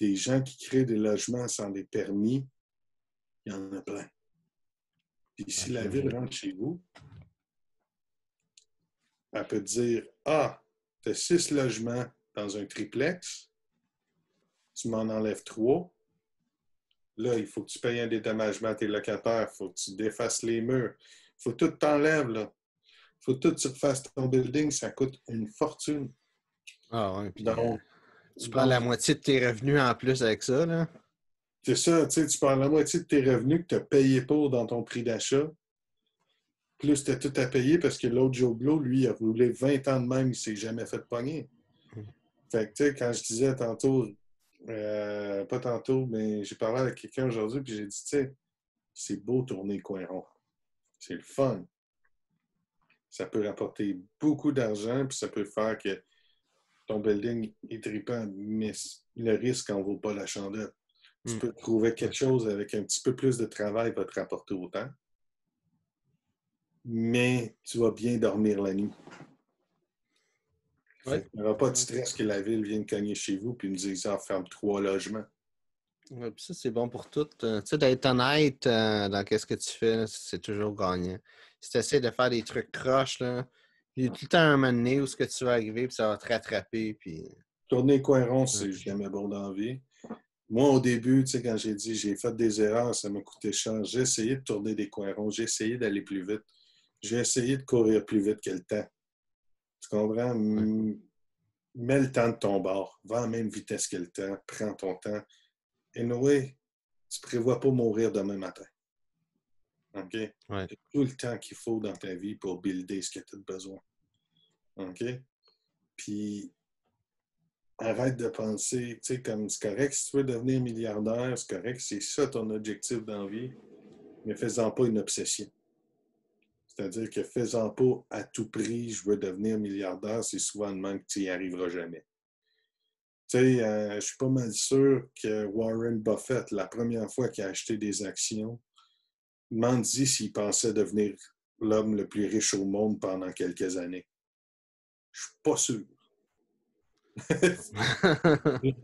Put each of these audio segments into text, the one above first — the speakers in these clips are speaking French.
des gens qui créent des logements sans des permis, il y en a plein. Puis si la ville rentre chez vous, elle peut te dire, ah, tu as 6 logements dans un triplex, tu m'en enlèves 3. Là, il faut que tu payes un dédommagement à tes locataires, il faut que tu défasses les murs, il faut que tout t'enlève, là. Il faut que tu refasses ton building, ça coûte une fortune. Ah ouais, puis Donc, tu prends la moitié de tes revenus en plus avec ça, là. c'est ça, tu sais, tu prends la moitié de tes revenus que tu as payé pour dans ton prix d'achat, plus tu as tout à payer parce que l'autre Joe Blow, lui, il a roulé 20 ans de même, il ne s'est jamais fait pogner. Fait que, tu sais, quand je disais tantôt, pas tantôt, mais j'ai parlé avec quelqu'un aujourd'hui, puis j'ai dit, tu sais, c'est beau tourner coin rond. C'est le fun. Ça peut rapporter beaucoup d'argent, puis ça peut faire que ton building est trippant, mais le risque n'en vaut pas la chandelle. Tu peux trouver quelque chose avec un petit peu plus de travail va te rapporter autant, mais tu vas bien dormir la nuit. Ouais. Il n'y aura pas de stress que la ville vienne cogner chez vous et nous dise ça ferme 3 logements. Ouais, puis ça, c'est bon pour tout. Tu sais, d'être honnête dans qu'est-ce que tu fais, là, c'est toujours gagnant. Si tu essaies de faire des trucs croches, là, il y a tout le temps un moment donné où ce que tu vas arriver, puis ça va te rattraper. Puis... Tourner coin rond, c'est jamais bon dans la vie. Moi, au début, tu sais, quand j'ai dit j'ai fait des erreurs, ça m'a coûté cher. J'ai essayé de tourner des coins ronds, j'ai essayé d'aller plus vite. J'ai essayé de courir plus vite que le temps. Tu comprends? Mets le temps de ton bord. Va à la même vitesse que le temps. Prends ton temps. Anyway, tu ne prévois pas mourir demain matin. OK? Ouais. Tu as tout le temps qu'il faut dans ta vie pour builder ce que tu as besoin. OK? Puis, arrête de penser, tu sais, comme c'est correct si tu veux devenir milliardaire, c'est correct, c'est ça ton objectif dans la vie, mais fais-en pas une obsession. C'est-à-dire que fais-en pas à tout prix, je veux devenir milliardaire, c'est souvent de même que tu n'y arriveras jamais. Tu sais, je suis pas mal sûr que Warren Buffett, la première fois qu'il a acheté des actions, demande-y s'il pensait devenir l'homme le plus riche au monde pendant quelques années. Je suis pas sûr.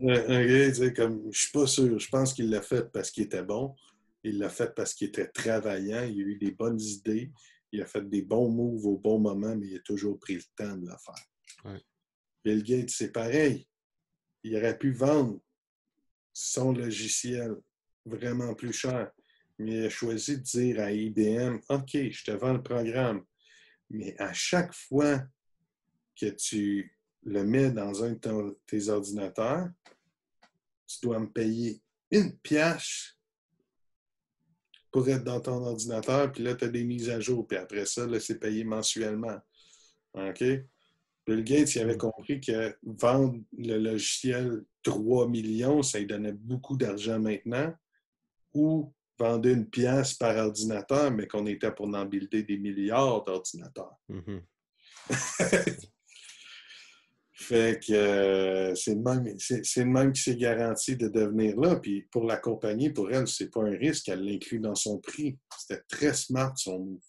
Okay, comme, je suis pas sûr. Je pense qu'il l'a fait parce qu'il était bon. Il l'a fait parce qu'il était travaillant. Il a eu des bonnes idées. Il a fait des bons moves au bon moment, mais il a toujours pris le temps de le faire. Ouais. Bill Gates, c'est pareil. Il aurait pu vendre son logiciel vraiment plus cher, mais il a choisi de dire à IBM, OK, je te vends le programme, mais à chaque fois que tu le mets dans un de tes ordinateurs, tu dois me payer 1$ pour être dans ton ordinateur, puis là, tu as des mises à jour, puis après ça, là, c'est payé mensuellement. OK? Bill Gates, il avait compris que vendre le logiciel 3 millions, ça lui donnait beaucoup d'argent maintenant, ou vendre 1$ par ordinateur, mais qu'on était pour en builder des milliards d'ordinateurs. Fait que c'est le même qui s'est garanti de devenir là. Puis pour la compagnie, pour elle, c'est pas un risque, elle l'inclut dans son prix. C'était très smart son move.